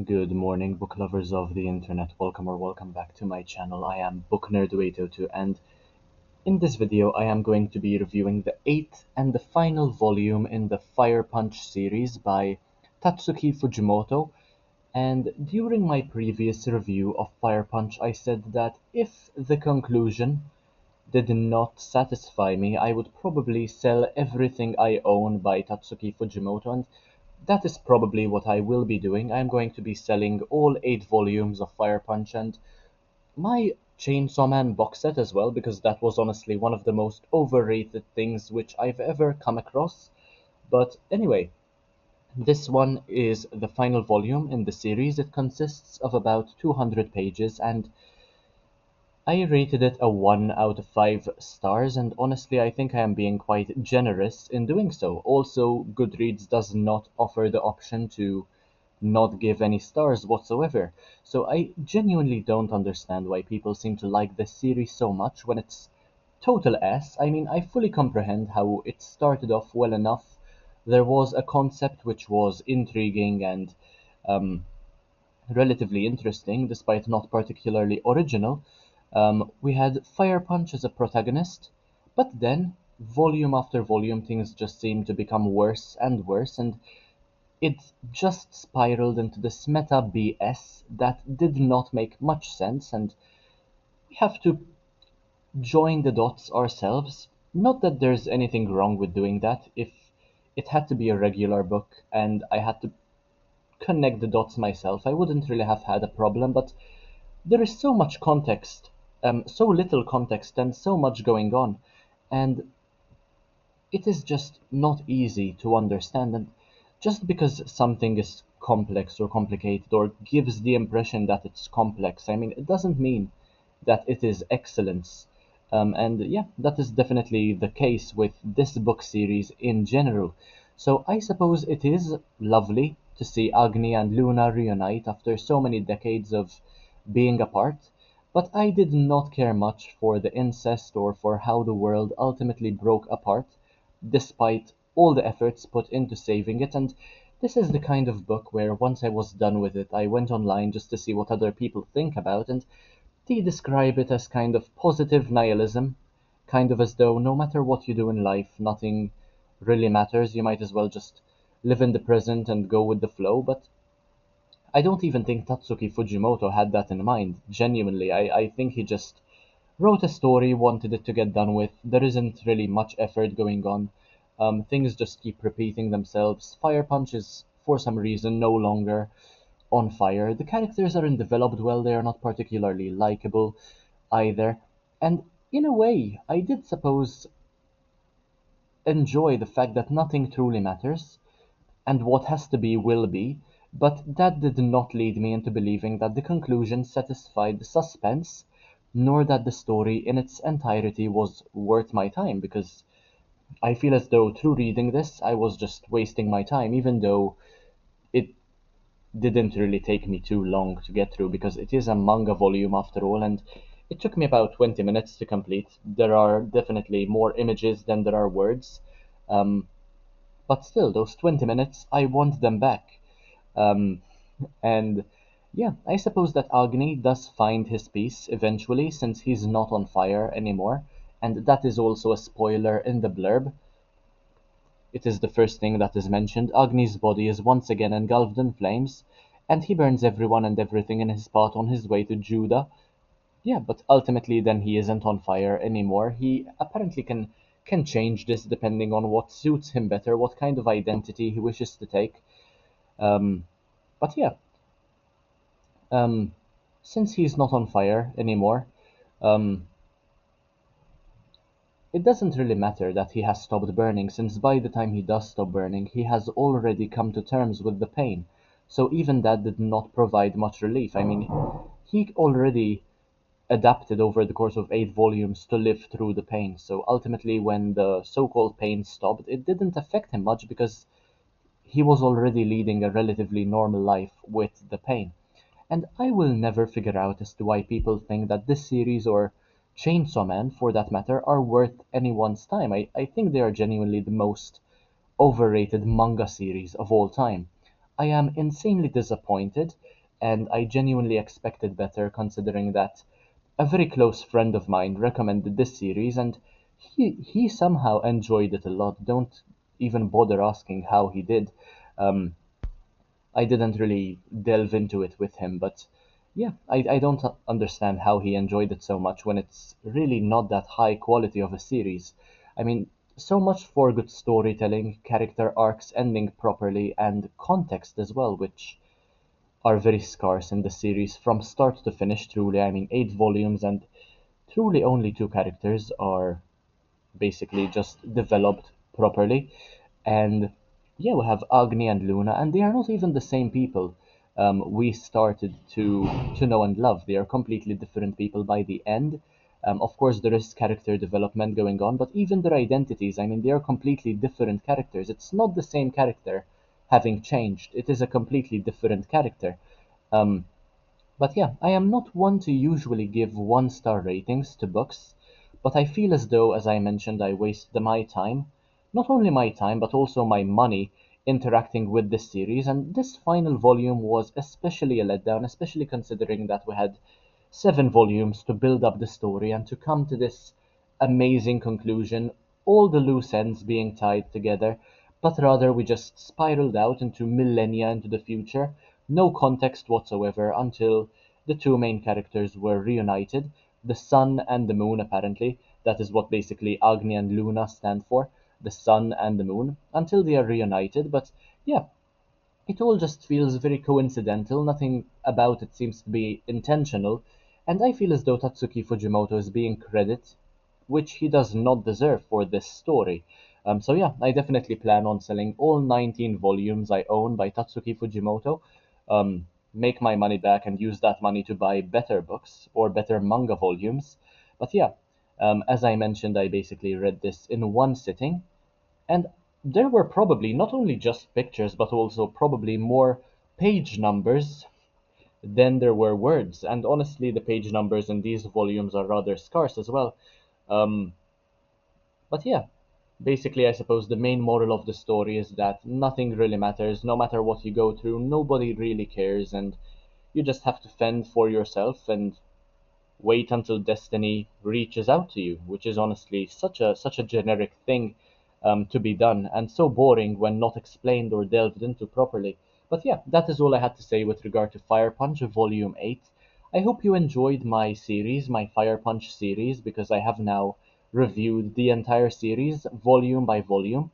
Good morning, book lovers of the internet. Welcome back to my channel. I am Book Nerd 802, and in this video I am going to be reviewing the eighth and the final volume in the Fire Punch series by Tatsuki Fujimoto. And during my previous review of Fire Punch, I said that if the conclusion did not satisfy me, I would probably sell everything I own by Tatsuki Fujimoto, and that is probably what I will be doing. I'm going to be selling all 8 volumes of Fire Punch and my Chainsaw Man box set as well, because that was honestly one of the most overrated things which I've ever come across. But anyway, this one is the final volume in the series. It consists of about 200 pages, and I rated it a 1 out of 5 stars, and honestly, I think I am being quite generous in doing so. Also, Goodreads does not offer the option to not give any stars whatsoever, so I genuinely don't understand why people seem to like this series so much when it's total S. I mean, I fully comprehend how it started off well enough. There was a concept which was intriguing and um, relatively interesting, despite not particularly original. We had Fire Punch as a protagonist, but then, volume after volume, things just seemed to become worse and worse, and it just spiraled into this meta BS that did not make much sense, and we have to join the dots ourselves. Not that there's anything wrong with doing that. If it had to be a regular book and I had to connect the dots myself, I wouldn't really have had a problem, but there is so much context, so little context, and so much going on, and it is just not easy to understand. And just because something is complex or complicated or gives the impression that it's complex, I mean, it doesn't mean that it is excellence. And yeah, that is definitely the case with this book series in general. So I suppose it is lovely to see Agni and Luna reunite after so many decades of being apart, but I did not care much for the incest or for how the world ultimately broke apart, despite all the efforts put into saving it. And this is the kind of book where once I was done with it, I went online just to see what other people think about, and they describe it as kind of positive nihilism, kind of as though no matter what you do in life, nothing really matters. You might as well just live in the present and go with the flow. But I don't even think Tatsuki Fujimoto had that in mind. Genuinely, I think he just wrote a story, wanted it to get done with. There isn't really much effort going on. Things just keep repeating themselves. Fire Punch is, for some reason, no longer on fire. The characters aren't developed well, they are not particularly likable either. And in a way, I did suppose enjoy the fact that nothing truly matters, and what has to be will be, but that did not lead me into believing that the conclusion satisfied the suspense, nor that the story in its entirety was worth my time, because I feel as though through reading this I was just wasting my time, even though it didn't really take me too long to get through, because it is a manga volume after all, and it took me about 20 minutes to complete. There are definitely more images than there are words, um, but still, those 20 minutes, I want them back. Um, and yeah, I suppose that Agni does find his peace eventually, since he's not on fire anymore, and that is also a spoiler in the blurb. It is the first thing that is mentioned. Agni's body is once again engulfed in flames, and he burns everyone and everything in his path on his way to Judah. Yeah, but ultimately then he isn't on fire anymore. He apparently can change this depending on what suits him better, what kind of identity he wishes to take. Um, but yeah, um, since he's not on fire anymore, um, it doesn't really matter that he has stopped burning, since by the time he does stop burning, he has already come to terms with the pain. So even that did not provide much relief. I mean, he already adapted over the course of 8 volumes to live through the pain. So ultimately, when the so-called pain stopped, it didn't affect him much because he was already leading a relatively normal life with the pain. And I will never figure out as to why people think that this series, or Chainsaw Man for that matter, are worth anyone's time. I think they are genuinely the most overrated manga series of all time. I am insanely disappointed, and I genuinely expected better considering that a very close friend of mine recommended this series and he somehow enjoyed it a lot. Don't even bother asking how he did. Um, I didn't really delve into it with him, but yeah, I don't understand how he enjoyed it so much when it's really not that high quality of a series. I mean, so much for good storytelling, character arcs ending properly, and context as well, which are very scarce in the series from start to finish, truly. I mean, 8 volumes, and truly only 2 characters are basically just developed properly. And yeah, we have Agni and Luna, and they are not even the same people we started to know and love. They are completely different people by the end. Of course, there is character development going on, but even their identities, I mean, they are completely different characters. It's not the same character having changed. It is a completely different character. Um, but yeah, I am not one to usually give 1-star ratings to books, but I feel as though, as I mentioned, I waste my time, not only my time, but also my money interacting with this series, and this final volume was especially a letdown, especially considering that we had 7 volumes to build up the story and to come to this amazing conclusion, all the loose ends being tied together, but rather we just spiraled out into millennia into the future, no context whatsoever until the two main characters were reunited, the sun and the moon apparently, that is what basically Agni and Luna stand for, the sun and the moon, until they are reunited, but yeah, it all just feels very coincidental, nothing about it seems to be intentional, and I feel as though Tatsuki Fujimoto is being credited, which he does not deserve for this story. So yeah, I definitely plan on selling all 19 volumes I own by Tatsuki Fujimoto, make my money back and use that money to buy better books or better manga volumes. But yeah, as I mentioned, I basically read this in one sitting, and there were probably not only just pictures, but also probably more page numbers than there were words. And honestly, the page numbers in these volumes are rather scarce as well. Um, but yeah, basically, I suppose the main moral of the story is that nothing really matters. No matter what you go through, nobody really cares, and you just have to fend for yourself and wait until destiny reaches out to you, which is honestly such a generic thing to be done and so boring when not explained or delved into properly. But yeah, that is all I had to say with regard to Fire Punch Volume 8. I hope you enjoyed my series, my Fire Punch series, because I have now reviewed the entire series volume by volume,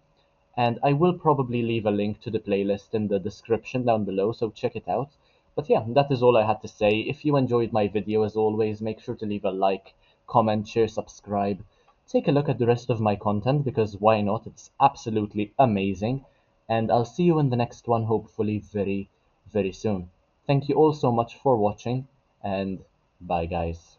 and I will probably leave a link to the playlist in the description down below, so check it out. But yeah, that is all I had to say. If you enjoyed my video, as always, make sure to leave a like, comment, share, subscribe. Take a look at the rest of my content, because why not? It's absolutely amazing. And I'll see you in the next one, hopefully very, very soon. Thank you all so much for watching, and bye guys.